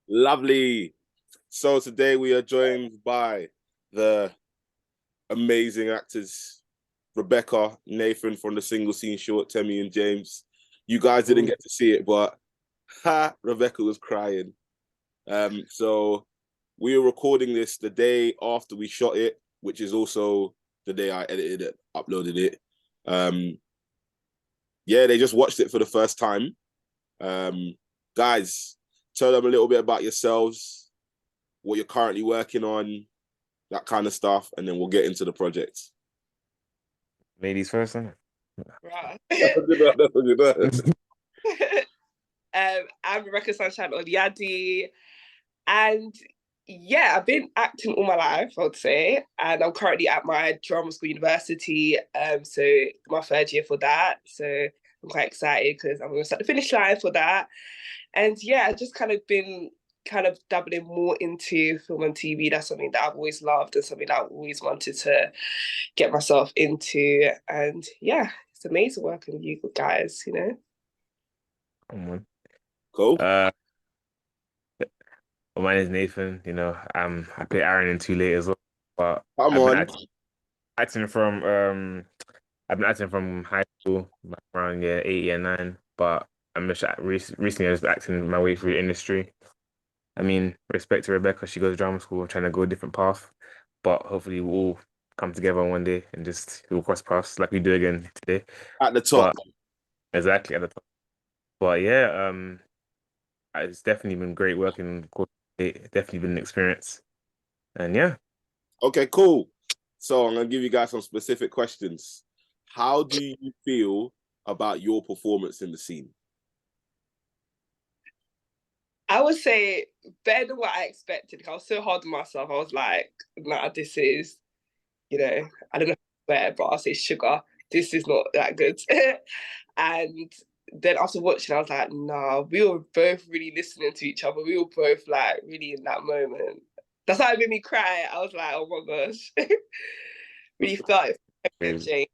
Lovely. So today we are joined by the amazing actors Rebekar, Nathan from the single scene short, Temi and James. You guys didn't Ooh, get to see it, but Rebecca was crying. So we were recording this the day after we shot it, which is also the day I edited it, uploaded it. Um, yeah, they just watched it for the first time. Um, guys, tell them a little bit about yourselves, what you're currently working on, that kind of stuff, and then we'll get into the project. ladies first, huh? Right. That's a good one. That's a good one. I'm Rebecca Sunshine Oluyadi, and yeah, I've been acting all my life, I would say, and I'm currently at my drama school university. So my third year for that. So I'm quite excited because I'm going to start the finish line for that. And yeah, I've just kind of been kind of dabbling more into film and TV. That's something that I've always loved and something that I've always wanted to get myself into. And yeah, it's amazing working with you guys, you know. Come on. Cool. Uh, well, my name is Nathan. I play Aaron in Too Late as well. But Come I've been on. acting from high school, like around year 8, year 9. But I'm just recently I was acting my way through the industry. I mean, respect to Rebecca, she goes to drama school, trying to go a different path. But hopefully we'll all come together one day and just we'll cross paths like we do again today. At the top. But exactly at the top. But yeah, it's definitely been great working. It definitely been an experience, and yeah, Okay, cool. So I'm gonna give you guys some specific questions. How do you feel about your performance in the scene? I would say better than what I expected. I was so hard on myself. I was like, nah, this is, I don't know where, but I'll say sugar. This is not that good. And then after watching, I was like, nah, we were both really listening to each other. We were both like really in that moment. That's how it made me cry. I was like, oh my gosh. Really felt it, crazy. Jane.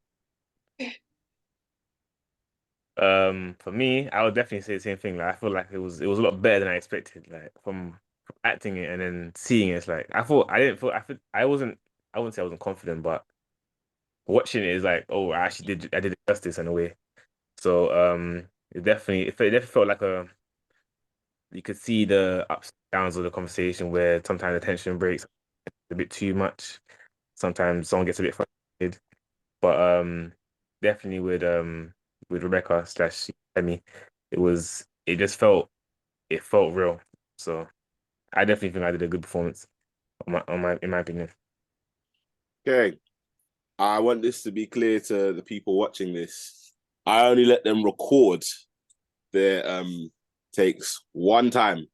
For me, I would definitely say the same thing. Like I feel like it was a lot better than I expected. Like from acting it and then seeing it, it's like I wouldn't say I wasn't confident, but watching it is like, oh, I did it justice in a way. So it definitely felt like a you could see the ups and downs of the conversation where sometimes the tension breaks a bit too much. Sometimes someone gets a bit frustrated. But definitely with Rebecca slash Temi, it felt real. So I definitely think I did a good performance in my opinion. Okay. I want this to be clear to the people watching this. I only let them record their takes one time.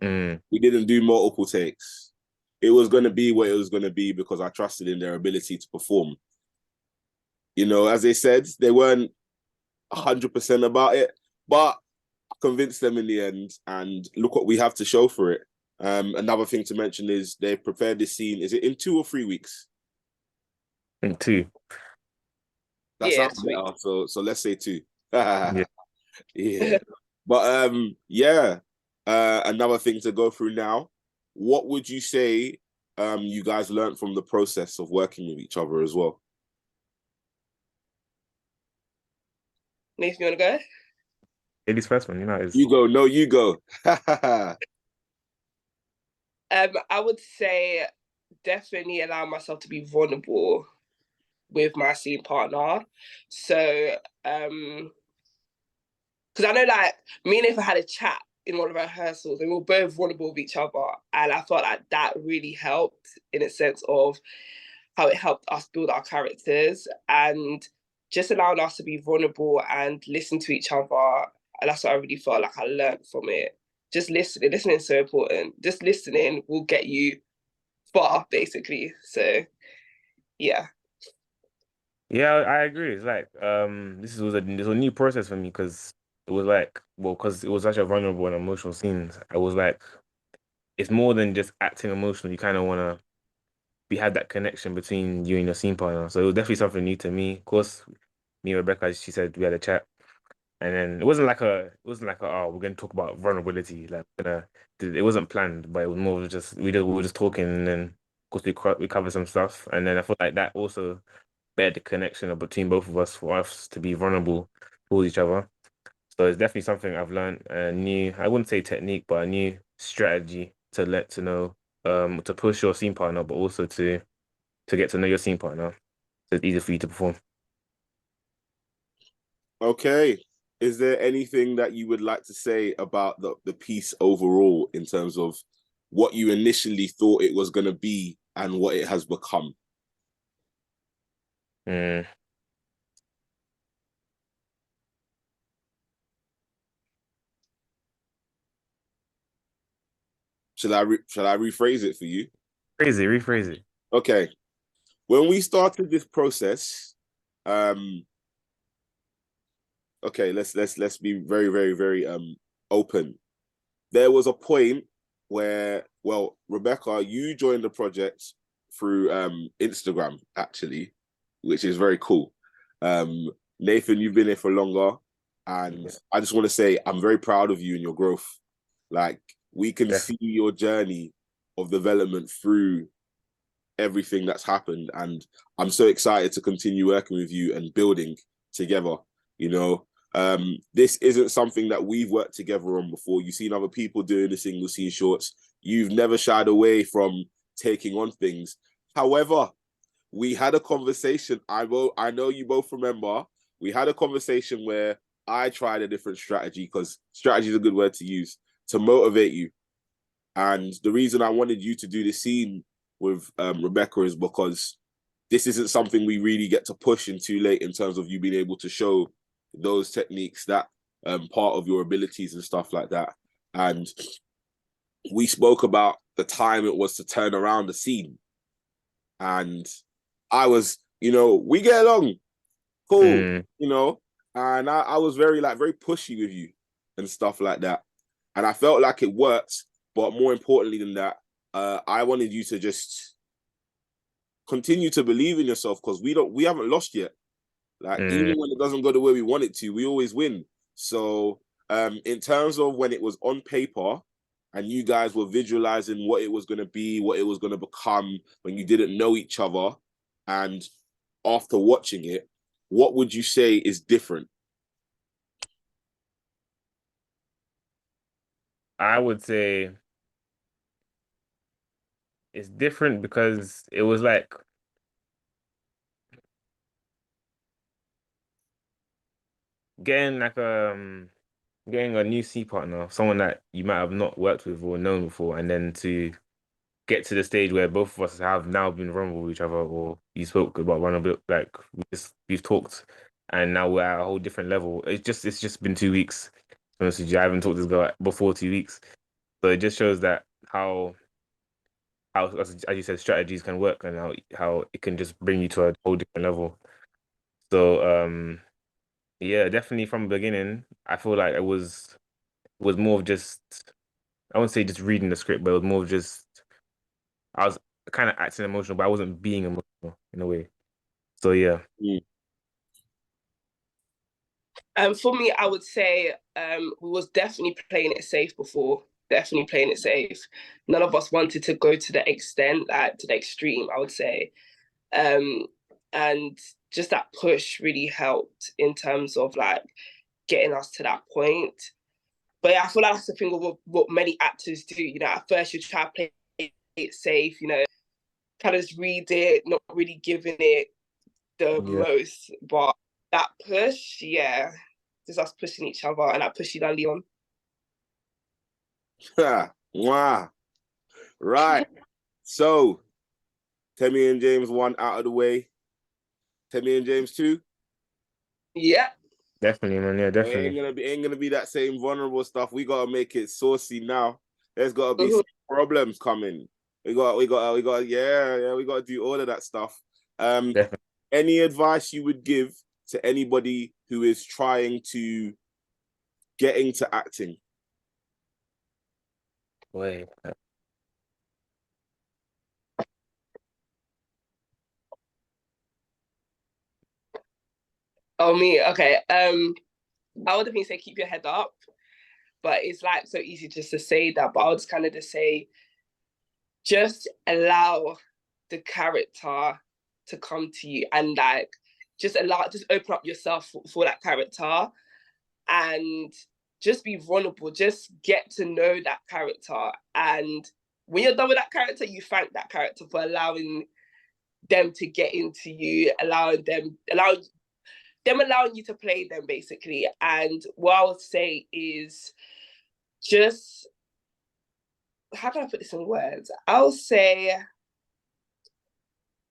Mm, We didn't do multiple takes. It was gonna be what it was gonna be because I trusted in their ability to perform. You know, as they said, they weren't 100% about it, but I convinced them in the end. And look what we have to show for it. Another thing to mention is they prepared this scene. Is it in 2 or 3 weeks? and two. That Yeah, sounds sweet. better. So let's say two. Yeah. Yeah. But yeah. Another thing to go through now. What would you say you guys learned from the process of working with each other as well? Nathan, you want to go? Ladies first one, is You go, no, you go. I would say definitely allow myself to be vulnerable with my scene partner. So, because I know like me and if I had a chat in one of our rehearsals and we were both vulnerable with each other, and I felt like that really helped in a sense of how it helped us build our characters and just allowing us to be vulnerable and listen to each other. And that's what I really felt like I learned from it. Just listening. Listening is so important. Just listening will get you far, basically. So yeah. yeah, I agree. It's like this was a new process for me because it was like because it was such a vulnerable and emotional scenes. I was like it's more than just acting emotional. You kind of want to we had that connection between you and your scene partner. So it was definitely something new to me. Of course, me and Rebecca, she said we had a chat. And then it wasn't like a oh we're gonna talk about vulnerability like it wasn't planned, but it was more of just we were just talking, and then of course we covered some stuff, and then I feel like that also better the connection between both of us for us to be vulnerable towards each other. So it's definitely something I've learned a new, I wouldn't say technique, but a new strategy to let to know, to push your scene partner, but also to get to know your scene partner. So it's easier for you to perform. Okay. Is there anything that you would like to say about the piece overall in terms of what you initially thought it was going to be and what it has become? Mm, Shall I rephrase it for you? rephrase it. Okay. When we started this process, um, okay, let's be very, very, very open. There was a point where, well, Rebekar, you joined the project through Instagram, actually, which is very cool. Nathan, you've been here for longer, and I just want to say I'm very proud of you and your growth. Like, we can see Definitely. your journey of development through everything that's happened, and I'm so excited to continue working with you and building together. You know, this isn't something that we've worked together on before. You've seen other people doing the single scene shorts. You've never shied away from taking on things. However, we had a conversation. I know you both remember. We had a conversation where I tried a different strategy, because strategy is a good word to use, to motivate you. And the reason I wanted you to do the scene with Rebekar is because this isn't something we really get to push in too late in terms of you being able to show those techniques, that part of your abilities and stuff like that. And we spoke about the time it was to turn around the scene. And I was, we get along, cool, Mm, and I was very pushy with you and stuff like that. And I felt like it worked, but more importantly than that, I wanted you to just continue to believe in yourself, because we haven't lost yet. Like, even mm. when it doesn't go the way we want it to, we always win. So in terms of when it was on paper and you guys were visualizing what it was going to be, what it was going to become, when you didn't know each other, and after watching it, what would you say is different? I would say it's different because it was like getting like getting a new C partner, someone that you might have not worked with or known before, and then to get to the stage where both of us have now been vulnerable with each other, or you spoke about vulnerability, like we've talked, and now we're at a whole different level. It's just been 2 weeks. Honestly, I haven't talked to this girl before 2 weeks, so it just shows that how as you said, strategies can work, and how it can just bring you to a whole different level. So yeah, definitely from the beginning, I feel like it was more of just, I wouldn't say just reading the script, but it was more of just I was kind of acting emotional, but I wasn't being emotional in a way. So yeah. Mm. For me, I would say we was definitely playing it safe before. Definitely playing it safe. None of us wanted to go to the extent, like to the extreme, I would say. Um, and just that push really helped in terms of like getting us to that point. But yeah, I feel like that's the thing of what many actors do. At first you try to play it safe, kind of just read it, not really giving it the Yeah. most. But that push, yeah, just us pushing each other and that pushing on Leon. Wow. Right. So, Temi and James 1 out of the way. Temi and James 2. Yeah. Definitely, man. Yeah, It ain't definitely. gonna be that same vulnerable stuff. We gotta make it saucy now. There's gotta be Mm-hmm. some problems coming. Yeah, we gotta do all of that stuff. Um, Definitely. any advice you would give to anybody who is trying to get into acting? Wait. Oh me, okay. I would definitely say keep your head up, but it's like so easy just to say that. But I would just kind of just say, just allow the character to come to you, and like just open up yourself for that character, and just be vulnerable. Just get to know that character, and when you're done with that character, you thank that character for allowing them to get into you, allowing you to play them, basically. And what I would say is just, how can I put this in words? I'll say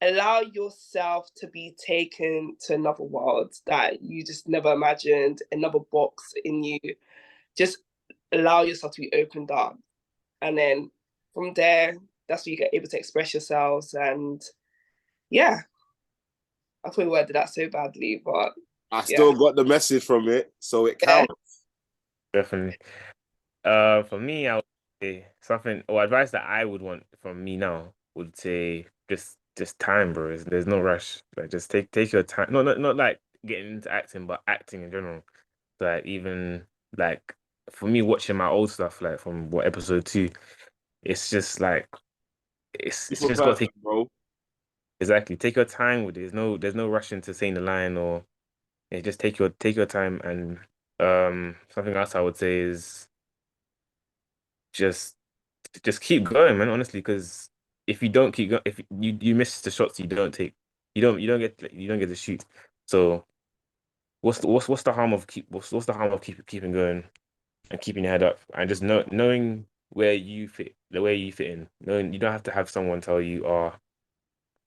allow yourself to be taken to another world that you just never imagined, another box in you. Just allow yourself to be opened up. And then from there, that's where you get able to express yourselves. And yeah, I probably worded that so badly, but I still got the message from it, so it counts. Definitely. For me, I would say something or advice that I would want from me now would say just time, bro. There's no rush. Like just take your time. No, not like getting into acting, but acting in general. Like even like for me watching my old stuff, like from episode 2, it's just like it's just got to take, bro. exactly, take your time with it. There's no rush into saying the line, or just take your time. And something else I would say is just keep going, man. Honestly, because if you don't keep going, if you miss the shots you don't take, you don't get to shoot. So what's the harm of what's the harm of keeping going and keeping your head up and just knowing where you fit, the way you fit in. Knowing you don't have to have someone tell you, oh,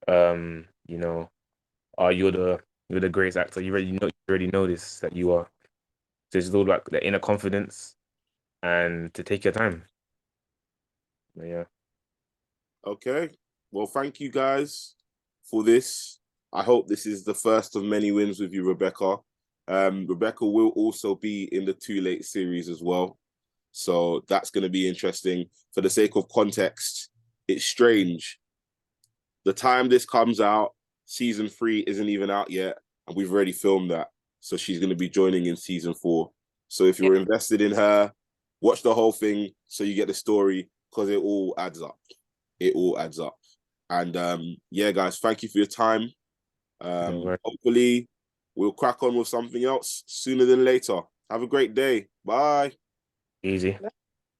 you know, oh, you're the greatest actor. You already know this, that you are. So it's all like the inner confidence and to take your time. But yeah. Okay. Well, thank you guys for this. I hope this is the first of many wins with you, Rebekar. Rebekar will also be in the Too Late series as well. So that's going to be interesting. For the sake of context, it's strange. The time this comes out, season 3 isn't even out yet, and we've already filmed that. So she's going to be joining in season 4. So if you're invested in her, watch the whole thing so you get the story, because it all adds up. It all adds up. And yeah, guys, thank you for your time. Hopefully, we'll crack on with something else sooner than later. Have a great day. Bye. Easy.